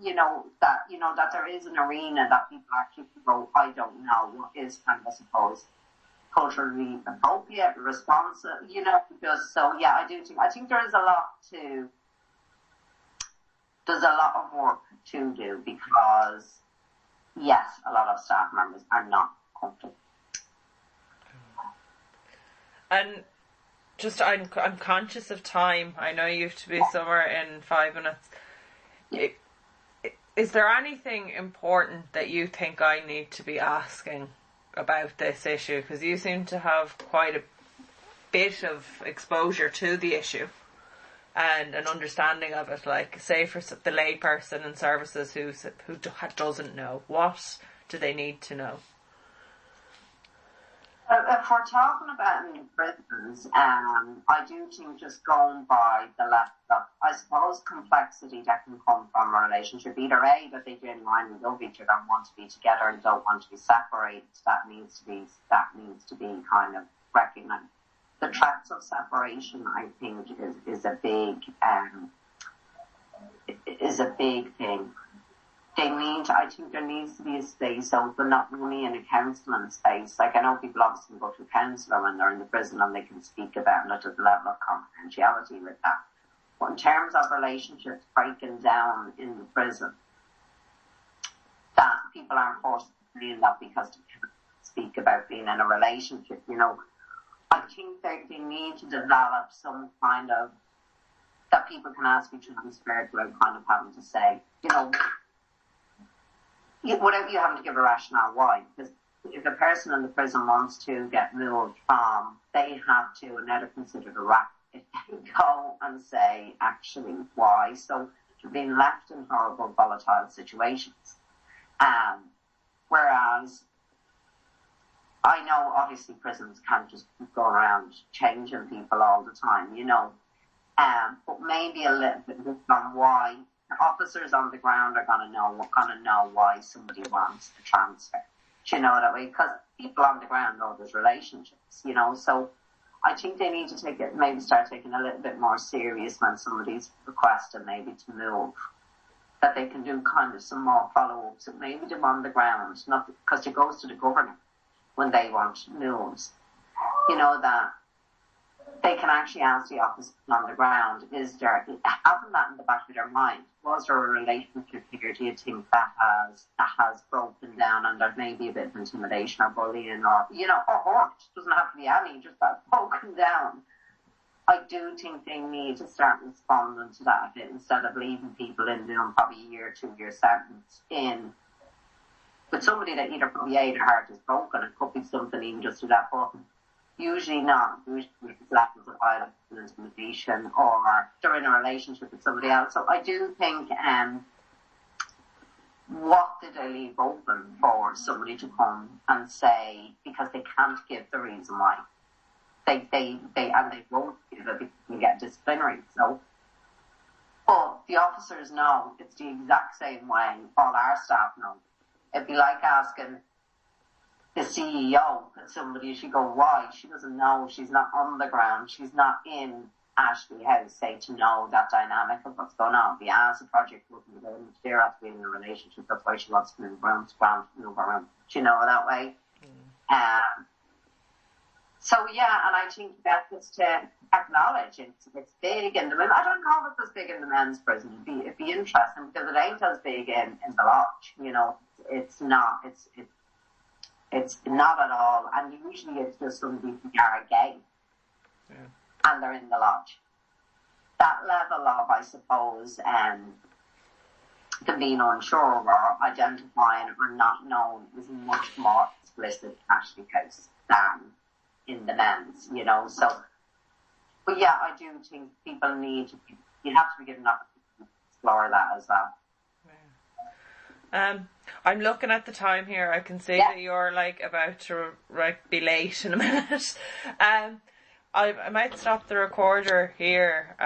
that there is an arena that people actually go, I don't know, what is kind of, I suppose, culturally appropriate, responsive, just so, yeah, I think there's a lot of work to do because, yes, a lot of staff members are not comfortable. And just, I'm conscious of time. I know you have to be somewhere in 5 minutes. Is there anything important that you think I need to be asking about this issue? Because you seem to have quite a bit of exposure to the issue and an understanding of it. Like, say for the layperson in services who doesn't know, what do they need to know? If we're talking about in prisons, I do think just going by the level of, I suppose, complexity that can come from a relationship, either A, that they genuinely love each other and want to be together and don't want to be separated, that needs to be kind of recognised. The threats of separation, I think, is a big thing. I think there needs to be a space open, not only in a counselling space. Like, I know people obviously go to a counsellor when they're in the prison and they can speak about it at the level of confidentiality with that. But in terms of relationships breaking down in the prison, that people aren't forced to be in that because they can't speak about being in a relationship, I think they need to develop some kind of, that people can ask each other without kind of having to say, whatever, you having to give a rationale why. Because if a person in the prison wants to get moved from, they have to, and they're considered a rat, if they go and say actually why. So they're being left in horrible, volatile situations. Whereas I know obviously prisons can't just go around changing people all the time, but maybe a little bit on why. Officers on the ground are going to know why somebody wants to transfer. Do you know that way? Because people on the ground know there's relationships, So I think they need to maybe start taking a little bit more serious when somebody's requesting maybe to move. That they can do kind of some more follow-ups and maybe them on the ground, not because it goes to the governor when they want moves. That they can actually ask the officer on the ground, having that in the back of their mind, was there a relationship here, do you think that has broken down and there may be a bit of intimidation or bullying or hurt, doesn't have to be any, just that broken down. I do think they need to start responding to that a bit instead of leaving people in doing probably a 1 or 2 year sentence in with somebody that either probably their heart is broken, it could be something even just to that button. Usually not. Usually it's levels of violence and intimidation, or they're in a relationship with somebody else. So I do think, what did they leave open for somebody to come and say, because they can't give the reason why. They won't give it because you get disciplinary. So, but the officers know it's the exact same way all our staff know. It'd be like asking the CEO that somebody should go, why? She doesn't know. She's not on the ground. She's not in Ashley House, say, to know that dynamic of what's going on. The ASA project wouldn't go into there after being in a relationship. That's why she wants to move around, move around. Do you know that way? So yeah, and I think that is to acknowledge it's big in the men. I don't know if it's as big in the men's prison. It'd be interesting because it ain't as big in the lodge. It's not. It's not at all, and usually it's just somebody who are gay, and they're in the lodge. That level of, I suppose, being unsure or identifying or not known is much more explicit in Ashley House than in the men's, So, but yeah, I do think people you have to be given an opportunity to explore that as well. I'm looking at the time here. I can see that you're about to be late in a minute. I might stop the recorder here.